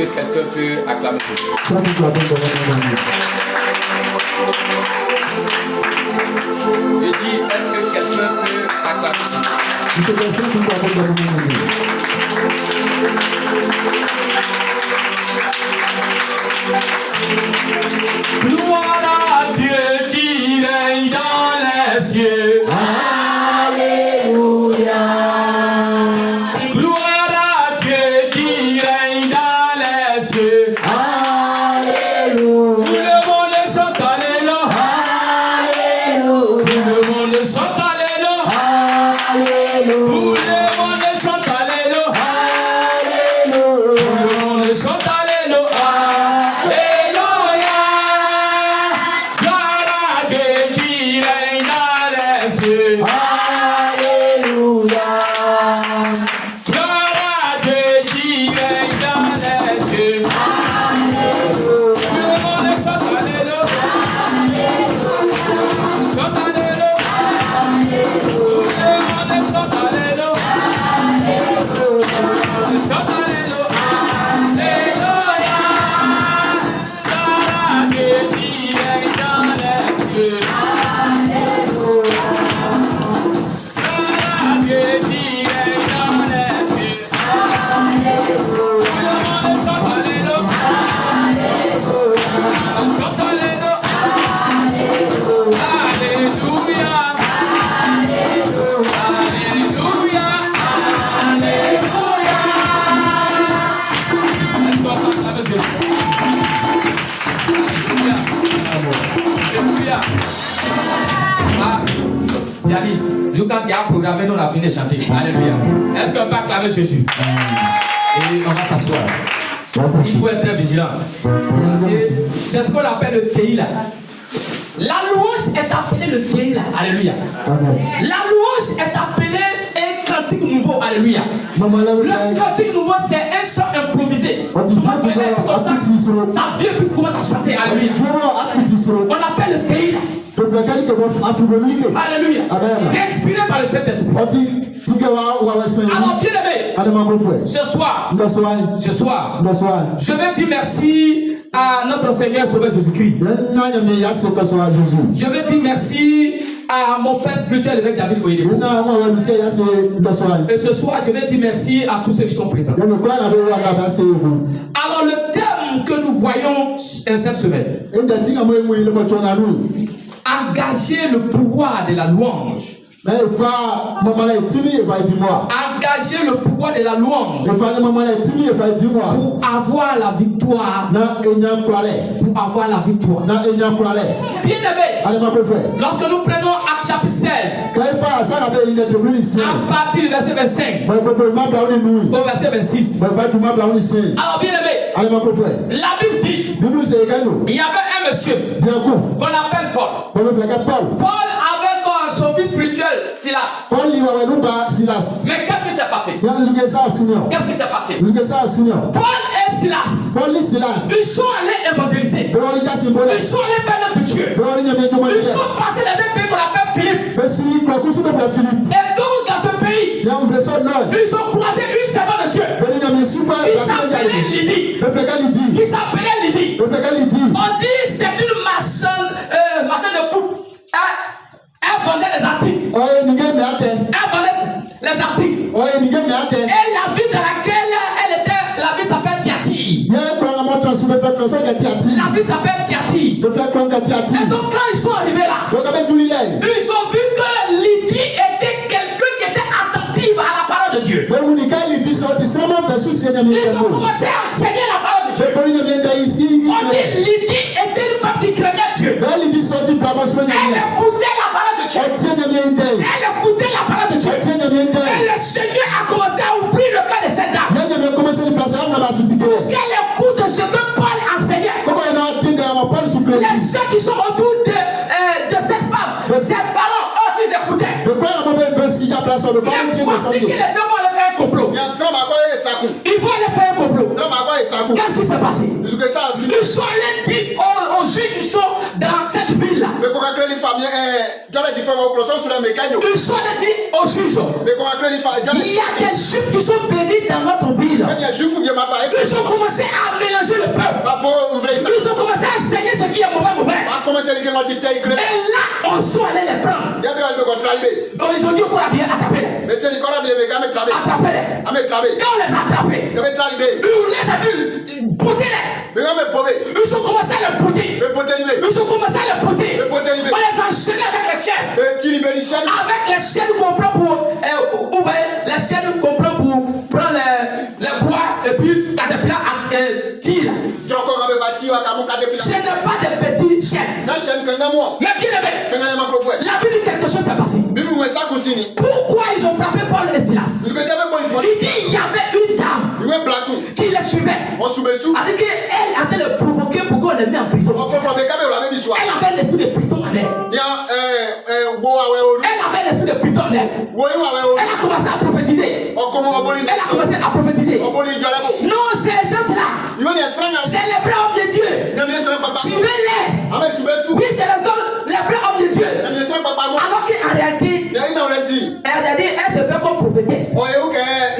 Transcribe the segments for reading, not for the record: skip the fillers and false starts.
que quelqu'un peut acclamer Jésus? Je dis, est-ce que quelqu'un peut acclamer Jésus? Gloire à Dieu qui règne dans les cieux. Alléluia. Gloire à Dieu qui règne dans les cieux. Alléluia. Tout le monde chante Alléluia. Alléluia. Tout le monde chante Alléluia. Alléluia. Tout le monde chante Alléluia. Alléluia. Tout le monde chante Alléluia. Alléluia. Gloire à Dieu qui règne dans les cieux. Alléluia. Gloire à Dieu qui règne dans les cieux. Tout le monde chante Alléluia. Chante Alléluia. Tout le monde chante Alléluia. Chante Alléluia. Alléluia. Gloire à Dieu qui règne dans les cieux. Gloire à Dieu qui règne dans les cieux. Tout le monde chante Alléluia. Chante Alléluia. Alléluia. Alléluia. Alléluia. Laisse-moi prendre avec Jésus. Alléluia. Alléluia. Ah, Yanis, nous quand tu as programmé, nous on a fini de chanter. Alléluia. Est-ce qu'on peut acclamer Jésus? Et on va s'asseoir. Il faut être très vigilant. C'est ce qu'on appelle le Teila. La louange est appelée le Teila. Alléluia. La louange est appelée un cantique nouveau. Alléluia. Le cantique nouveau, c'est un chant improvisé. Ça vient puis commence à chanter. Alléluia. On appelle le Teila. Alléluia. C'est inspiré par le Saint-Esprit. Alors bien aimé, ce soir, je vais dire merci à notre Seigneur Sauveur Jésus-Christ. Je vais dire merci à mon père spirituel, l'évêque David Oyedepo. Et ce soir, je vais dire merci à tous ceux qui sont présents. Alors le thème que nous voyons cette semaine, engager le pouvoir de la louange. Engager le pouvoir de la louange pour avoir la victoire. Pour avoir la victoire. Bien aimé, lorsque nous prenons Actes chapitre 16, à partir du verset 25 au verset 26. Alors bien aimé, la Bible dit il y avait un monsieur qu'on appelle Paul. Paul avait son fils spirituel Silas. Mais qu'est-ce qui s'est passé? Qu'est-ce qui s'est passé? Paul et Silas, ils sont allés évangéliser. Ils sont allés faire notre Dieu. Ils sont passés dans un pays qu'on appelle Philippe. Et donc dans ce pays, ils ont croisé une servante de Dieu. Il s'appelait Lydie. On dit c'est une marchande de poupes. Elle vendait les articles. Elle vendait les articles. Et la ville dans laquelle elle était, la ville s'appelle Tiati. La ville s'appelle Tiati. Et donc quand ils sont arrivés là, ils ont vu que Lydie était quelqu'un qui était attentive à la parole de Dieu. Ils ont commencé à enseigner la parole de Dieu. On dit Lydie était une femme qui craignait Dieu. Elle écoutait la parole de Dieu. Elle écoutait la parole de Dieu. Et le Seigneur a commencé à ouvrir le cœur de cette dame. Qu'elle écoute ce que Paul enseignait. Les gens qui sont autour de cette femme, ses parents aussi écoutaient. Mais voici que les gens vont aller faire un complot. Ils vont aller faire un complot. Qu'est-ce qui s'est passé? Ils sont allés dire aux juifs qui sont dans cette ville-là. Ils sont allés dire aux juges. Il y a des juifs qui sont venus dans notre ville. Ils ont commencé à là, on sont allés les prendre. Ils ont dit qu'on a bien attrapé. Attrapez-les. Quand on les a attrapés, on les a vus botter-les. Ils ont commencé à les botter. Ils ont commencé à les botter. On les a enchaînés avec les chaînes. Avec les chaînes qu'on prend pour les chaînes qu'on prend pour prendre les bois et puis Caterpillar tire. Ce n'est pas des petits chaînes. Mais bien aimé, la Bible dit quelque chose s'est passé. Pourquoi ils ont frappé Paul et Silas? Il dit il y avait une dame qui les suivait. Elle dit qu'elle avait le provoqué pour qu'on les mette en prison. Elle avait l'esprit de python en elle. Elle avait l'esprit de python en elle. Elle a commencé à prophétiser. Non, ces gens-là, c'est les vrais hommes de Dieu. Suivez-les. Oui, c'est les vrais hommes de Dieu. Alors qu'en réalité, elle se fait comme prophétesse.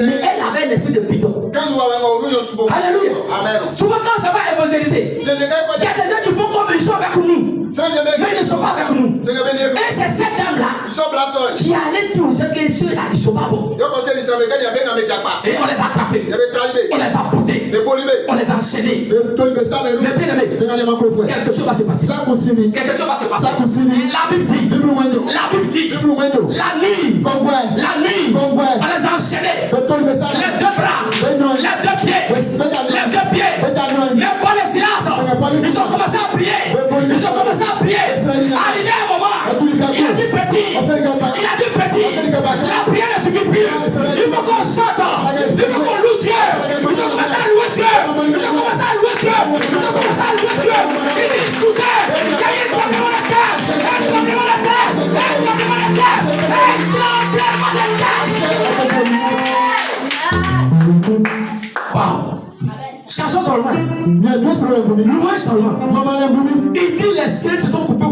Mais elle avait l'esprit de python. Alléluia. Souvent quand ça va évangéliser, il y a des gens qui font comme ils sont avec nous, mais ils ne sont pas avec nous. Et c'est cette dame-là qui allait dire aux gens que ceux-là, ils ne sont pas bons. Et on les a attrapés, on les a boutés, on les a enchaînés. Mais bien aimé, quelque chose va se passer. Quelque chose va se passer. La Bible dit, la nuit, on les a enchaînés. Les deux bras, les deux pieds, mais pas les silences. Ils ont commencé à prier. Arrivé un moment, il a dit petit, la prière ne suffit plus. Il faut qu'on chante, il faut qu'on loue Dieu. Ils ont commencé à louer Dieu. Il dit écoutez, il y a un tremblement de terre. Wow. Chanson seulement. Louez seulement. Il dit les chaînes se sont coupées.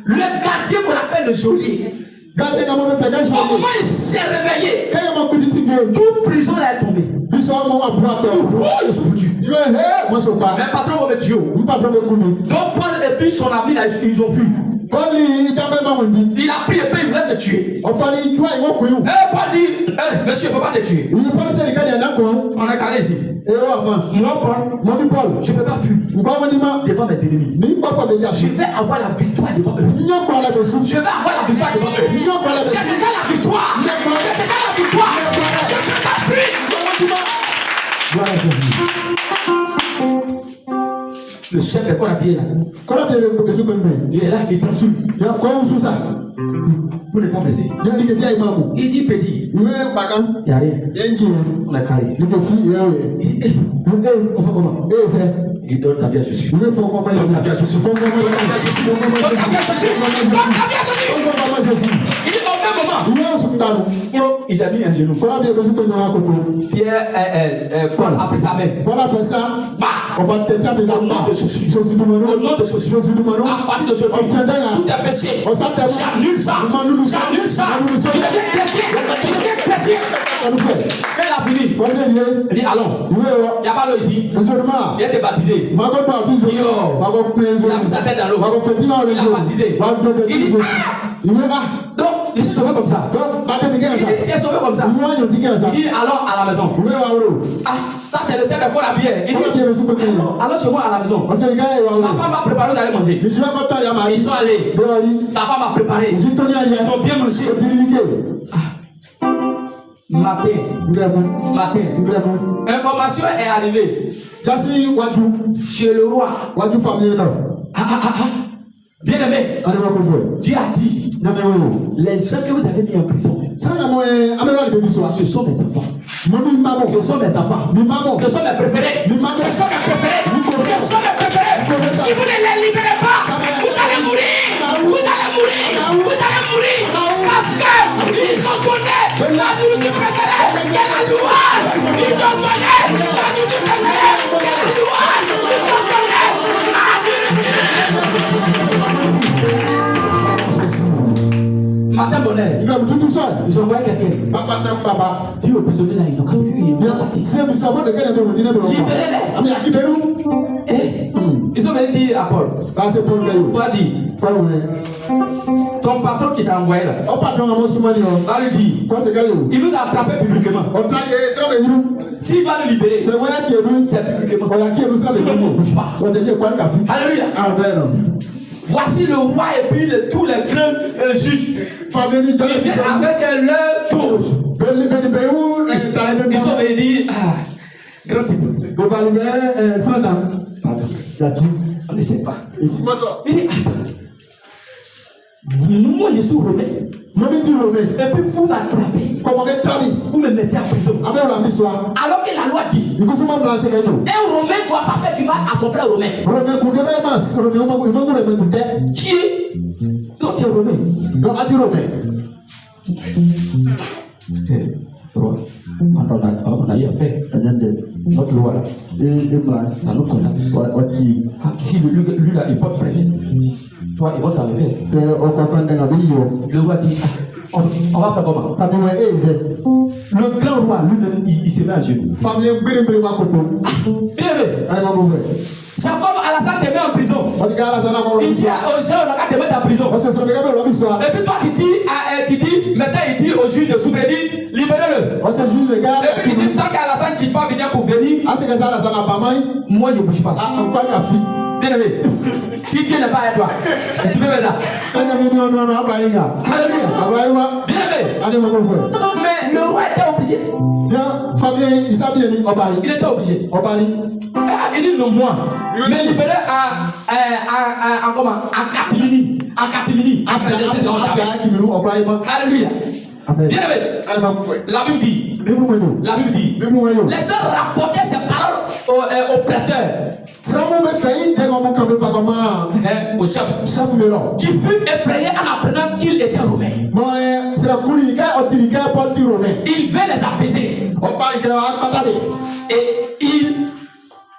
Le quartier qu'on appelle le geôlier, au moment il s'est réveillé, toute prison est tombée. Ils sont foutus. Mais patron va me tuer. Donc Paul et puis son ami là, ils ont fui. Il a pris et puis il voulait se tuer. Et Paul dit, monsieur, il ne faut pas le tuer. On est calé ici. Moi, Paul, je ne peux pas fuir devant mes ennemis. Je vais avoir la victoire devant eux. Je vais avoir la victoire devant eux. J'ai déjà la victoire. Je ne peux pas fuir. Le chef est Korapier là. Il est là, il transule. Vous n'êtes pas blessé. Il dit petit. Il n'y a rien. On est carré. On fait comment? Il donne ta vie à Jésus. Il dit au même moment. Il a mis un genou. Pierre, Paul a pris sa main. On va te dire au nom de Jésus. À partir de aujourd'hui, tout est péché. J'annule ça. Il est chrétien. Quand il a fini, il dit allons. Il n'y a pas l'eau ici. Il a été baptisé. Il a mis sa tête dans l'eau. Il a baptisé. Il dit donc, il s'est sauvé comme ça. Il s'est sauvé comme ça. Il dit allons à la maison. Ça c'est le chef de Paul à bière. Il dit allons chez moi à la maison. Ma femme m'a préparé d'aller manger. Ils sont allés. Sa femme m'a préparé. Ils ont bien mangé. Matin. Information est arrivée chez le roi. Bien aimé, Dieu a dit les gens que vous avez mis en prison, ce sont mes enfants. Ce sont mes enfants. Ce sont mes préférés. Si vous ne les libérez pas, vous allez mourir. Parce qu'ils ont donné la nourriture préférée de la louange. Ils ont donné la nourriture préférée de la louange. Ils ont donné Matin bonheur. Ils ont envoyé quelqu'un. Dis aux prisonniers là, ils n'ont qu'à fuir. Libérez-les. Ils sont venus dire à Paul. c'est Paul Gaillot. Paul dit, Paul, ton patron qui t'a envoyé là, oh patron, on m'a va lui dire, quoi c'est Gaillot? il nous a attrapé publiquement. On traque ça mais nous. S'il va nous libérer, C'est moi qui est venu. c'est publiquement. On a qui est venu ça mais nous. Bouge pas. On te dit quoi le café? Alléluia. Amen. Voici le roi et puis tous les grands juges. Famille, Ils viennent avec leur tour. Ils sont venus dire, ah, grand type. Vous parlez bien sans dents. Pardon. On ne sait pas. Ici, moi ça. Il dit, moi je suis romain. Moi je suis romain. Et puis vous m'attrapez. Comment vous traduit? Vous me mettez en prison. Avec la mission. Alors que la loi dit, Il faut que vous lancez les gens. un romain ne doit pas faire du mal à son frère romain. Romain, vous devez masser. Romain, vous devez Qui est? Non, tu es romain. donc, à dire Romain. Roi, on a eu affaire. Notre loi là, ça nous condamne. Si lui là, il porte prêtre, toi, ils vont t'arriver. C'est au copain de la vie. Le roi dit, on va faire comment? Le grand roi lui-même, il se met à genoux. Famille, vous devez me voir comme Bien aimé, Jacob Alassane te met en prison. Il dit aux gens, on a qu'à te mettre en prison. Et puis toi, tu dis, maintenant il dit au juge de Soubrédi, libérez-le. Et puis il dit, tant qu'Alassane qui pas venir pour venir, moi je ne bouge pas. Bien aimé, si Dieu n'est pas à toi, tu peux faire ça. Alléluia. Bien aimé. Mais le roi était obligé. Il était obligé. Il dit non, moi. Mais libéré en comment? En catimini. Alléluia. Bien aimé. La Bible dit. Les gens rapportaient ces paroles au prêteur. Au chef. Qui fut effrayé en apprenant qu'il était romain. Il veut les apaiser. Et il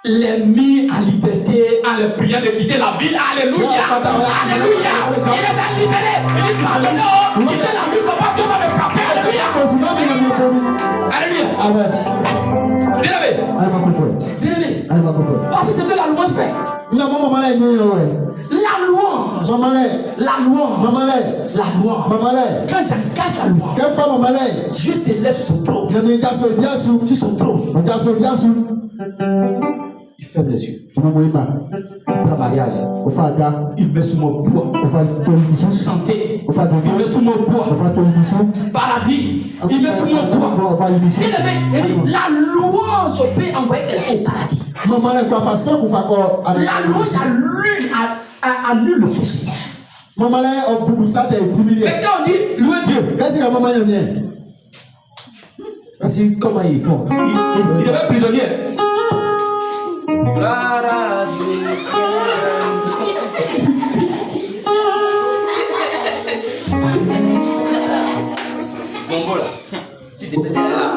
les mis en liberté en les priant de quitter la ville. Alléluia. Alléluia. Il les a libérés. Il dit pardonnez, quittez la ville, papa, Dieu va me frapper. Alléluia. Alléluia. Amen. Bien aimé. Voici ce que la louange fait. La louange. Quand j'engage la louange, Dieu s'élève sur son trône. Sur son trône. Il ferme les yeux. Il prend mariage. Il met sous mon poids. Santé. Il met sous mon poids. Paradis. Il met sous mon poids. La louange peut envoyer quelqu'un au paradis. La louange annule le péché. Mais quand on dit louer Dieu, voici comment ils font. Ils devaient prisonnier. Si tu es là,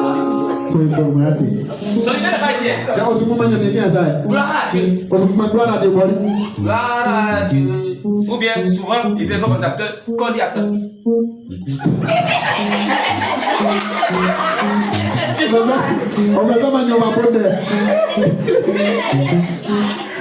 So you don't want it. so you never fight here. That was woman you need inside. Gloire à Dieu. Was woman gloire à Dieu body. Gloire à Dieu. Ou bien souvent il fait comme acteur, qu'on dit acteur. On va pas manier on va prendre.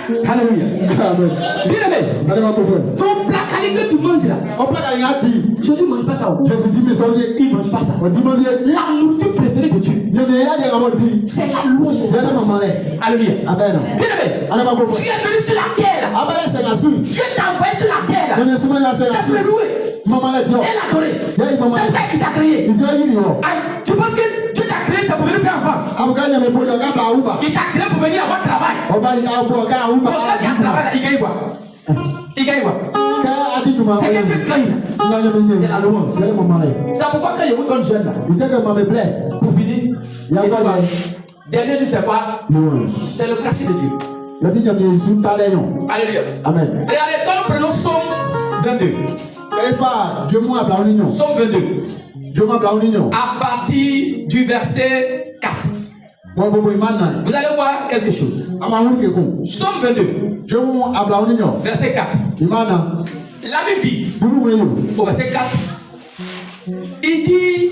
Alléluia. Amen. Bien aimé. Allez ma pauvre. Ton plat quali que tu manges là. On plaque à rien dit. Jésus ne mange pas ça. Jésus dit mais son Dieu, Il ne mange pas ça. on dit mon Dieu. La nourriture préférée de Dieu, Je n'ai rien à dire. c'est la louange. Viens maman là. Alléluia. Amen. Bien aimé. Allez ma pauvre. Tu es venu sur la terre. Amen c'est la souris. Dieu t'a envoyé sur la terre. On est souvent là c'est la Tu souris. peux louer Maman là dit. et l'adorer. Viens maman. C'est toi qui t'a créé. Il dit il est où? Tu penses que Dieu t'a créé, c'est pour venir faire enfant. Abukanya me pole ka ba uba. Il t'a créé pour venir avoir travail. Oba il ka bo ka uba. Donc quand tu as travail là, il gagne quoi? Il gagne quoi? Ka adi tuma. C'est que Dieu gagne. C'est la louange. Viens maman là. C'est pourquoi quand je vous donne jeune là, Il dit que maman me plaît. pour finir, Il y a quoi là? dernier jour c'est quoi? Louange. C'est le cachet de Dieu. Il dit que Jésus parlait non. Alléluia. Amen. Regardez, quand nous prenons Somme 22. Efa, Dieu m'a appelé union. Somme 22. Dieu m'a appelé union. À partir du verset 4. Bon bon imana. Vous allez voir quelque chose. Amahu ke ko. Somme 22. Dieu m'a appelé union. Verset 4. Imana. La Bible dit, Bibu weyo. au verset 4, il dit,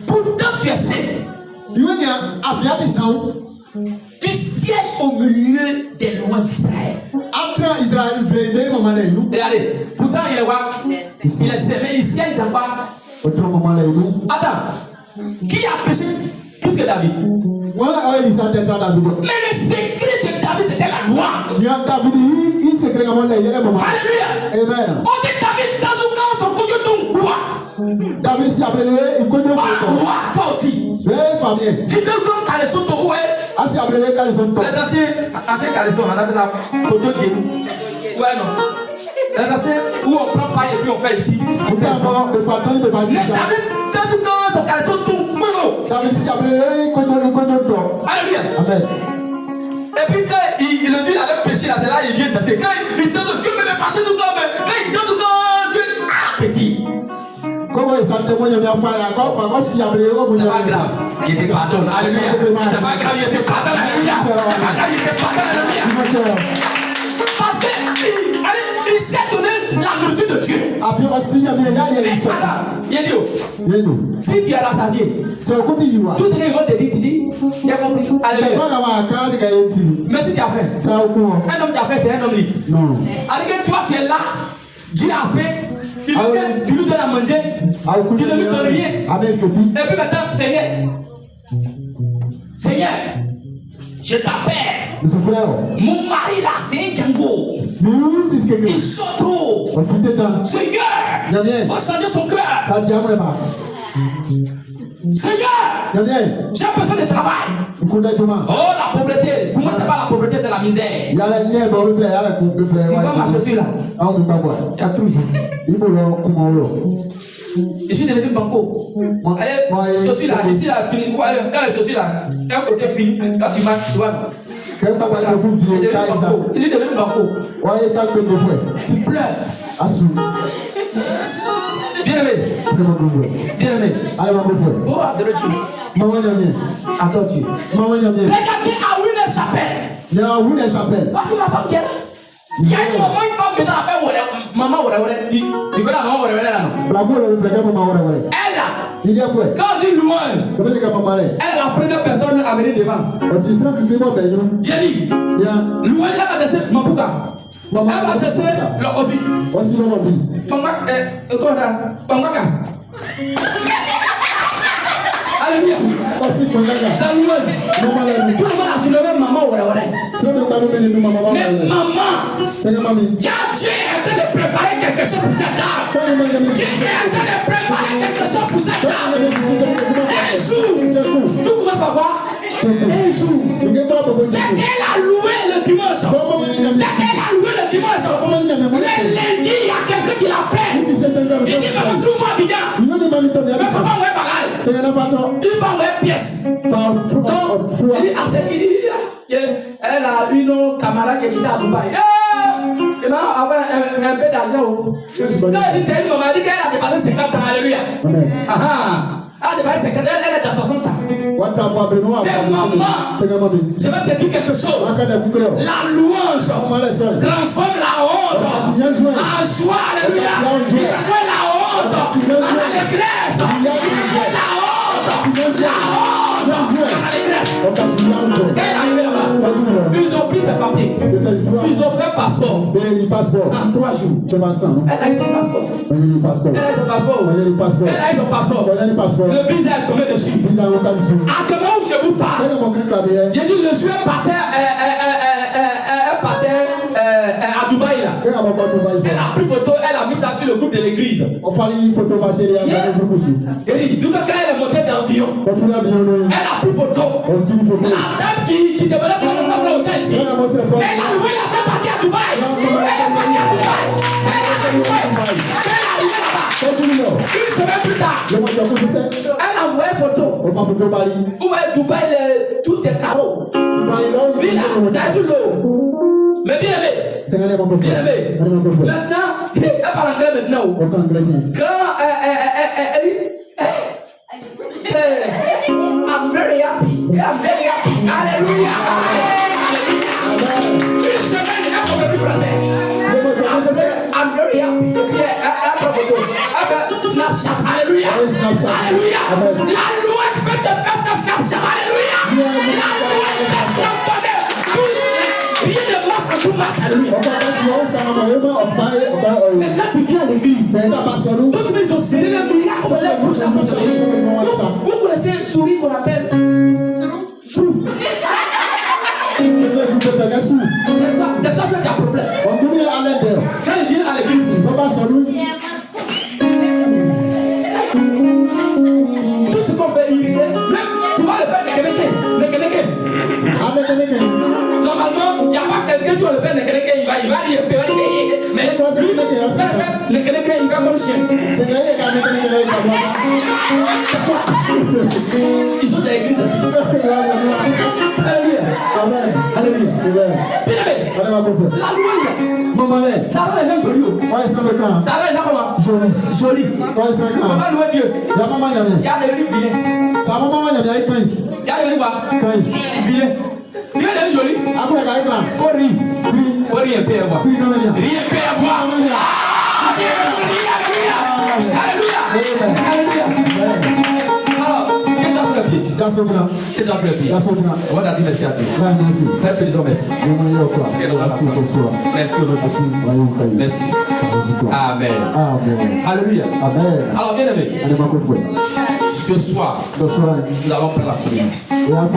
pourtant tu es saint, Iwe ni afiati sawo. tu sièges au milieu des lois d'Israël. Après Israël veille maman là nous. Regardez, pourtant il est quoi? Il est semé, il siège dans quoi? Autre maman là nous. Attends, qui a péché plus que David? Moi Elisa t'es dans David. Mais le secret de David c'était la loi. Il y a David il secret comment là il y a maman. Alléluia. Amen. On dit David dans tout cas son côté ton roi. David si appelé il connaît Roi, toi aussi. les familles. Tu te comme caleçon ton roi. Ah si appelé les caleçons. Les anciens caleçons, on appelle ça poteau de guénou. Ouais non. Les anciens où on prend paille et puis on fait ici. Pourtant le fatal de David. Mais David dans tout cas son caleçon ton roi. David si appelé il connaît toi. Alléluia. Amen. Et puis quand le Dieu avait péché là, c'est là il vient de passer. Quand il donne Dieu me fait fâcher tout le temps, mais quand il donne tout le temps, Dieu petit. Comment il s'en témoigne bien frère encore par contre si appelé C'est pas grave, il était pardonné. Alléluia. C'est pas grave, il était pardonné. Alléluia. C'est pas grave, il était pardonné. Alléluia. Parce que il s'est donné la nourriture de Dieu. Après aussi il y a bien il a dit, si tu es rassasié, c'est au côté il va. tout ce qu'ils vont te dire, tu dis, tu as compris. Alléluia. Mais si tu as faim, C'est au courant. un homme qui a faim, c'est un homme libre. Non. Alors que toi, tu es là, Dieu a faim, tu lui donnes à manger, tu ne lui donnes rien. Amen. Et puis maintenant, Seigneur, je t'appelle. Monsieur frère. Mon mari là, c'est un Django. Nous disons que Il sort trop. on fait des temps. Seigneur, va changer son cœur. Pas dire vraiment. Seigneur, j'ai besoin de travail. Oh, la pauvreté. Pour moi, c'est pas la pauvreté, c'est la misère. Il y a la nez, bon, le frère, le frère. Tu vois ma chaussure là? Ah, on ne peut pas voir. Il y a tout ici. Il faut le comment je suis devenu banco. Allez, chaussure là, ici là, fini. Quand les chaussures là, un côté fini, quand tu marches, tu vois. Je suis devenu banco. Tu pleures. Bien aimé. Bien aimé. Oh, adore Dieu. Adore Dieu. Regardez à où les chapelles. Voici ma femme qui est là. Il y a une maman, une femme maintenant appelle maman. Tu connais la maman Elle là. Quand on dit louange, elle est la première personne à venir devant. J'ai dit, louange, elle va tester Mapouka. Elle va tester le hobby. Alléluia. Dans louange. Tout le monde a soulevé maman. Mais maman, Dieu est en train de préparer quelque chose pour cette dame. Dieu est en train de préparer quelque chose pour cette dame. Un jour, tout commence par quoi? Un jour, dès qu'elle a loué le dimanche, le lundi, il y a quelqu'un qui l'appelle. Il dit, mais retrouve-moi bien. Mais papa, moi, bagage. Il va envoyer pièce. Donc, il dit, elle a une camarade qui est à Dubaï. Il va avoir un peu d'argent. Quand il dit, c'est une maman, elle dit qu'elle a dépassé 50 ans. Alléluia. Elle a dépassé 50 ans, elle est à 60 ans. Mais maman, je vais te dire quelque chose. La louange transforme la honte en joie. Alléluia. La honte en allégresse. La honte en allégresse. Quand il est arrivé là-bas, ils ont pris ses papiers. Ils ont fait passeport. En 3 jours. Elle a eu son passeport. Elle a eu son passeport. Le visa est tombé dessus. À quel moment je vous parle? Il dit le joueur partait à Dubaï là. Elle a pris photo, elle a mis ça sur le groupe de l'église. Et dit, quand elle est montée d'avion, elle a pris photo. La dame qui devenait sa femme là aussi ici. Elle a loué la fait partie à Dubaï. Elle est partie à Dubaï. Elle a loué. Elle est arrivée là-bas. Une semaine plus tard, elle a envoyé photo. Où est Dubaï, tout est carreau. Villa, c'est sur l'eau. Mais bien aimé. Maintenant, elle parle anglais maintenant. Quand elle dit, I'm very happy. Alléluia. Une semaine, elle comprend plus français. I'm very happy. Snapchat. Alléluia. La loi peut te faire Snapchat. Alléluia. La loi peut transformer Rien ne marche quand tout marche. Alléluia. Mais quand tu viens à l'église, d'autres ils ont serré le miracle sur les bouches à cause de Dieu. Vous connaissez une souris qu'on appelle Sou. C'est toi qui as problème. Quand il vient à l'église, tout ce qu'on fait irriter, tu vas le faire le Kénéké. Normalement, il n'y a pas quelqu'un sur le faire le Kénéké, il va dire, mais lui, le Kénéké, il va comme chien. Ils sont dans l'église. Alléluia. Alléluia. La louange, ça rend les gens jolis. Ça rend les gens comment? Jolis. Comment louer Dieu? Il y a des vilains. Il y a des quoi? Vilains. Tu veux devenir joli? Faut rire. Faut rire un peu à voir. Rire un peu à voir. Alléluia. Alléluia. Alors, qu'est-ce sur le pied? Qu'est-ce sur le pied? On va dire merci à Dieu. Fais plaisir, merci. Merci aujourd'hui. Merci. Amen. Alléluia. Alors, bien aimé, ce soir, nous allons faire la prière.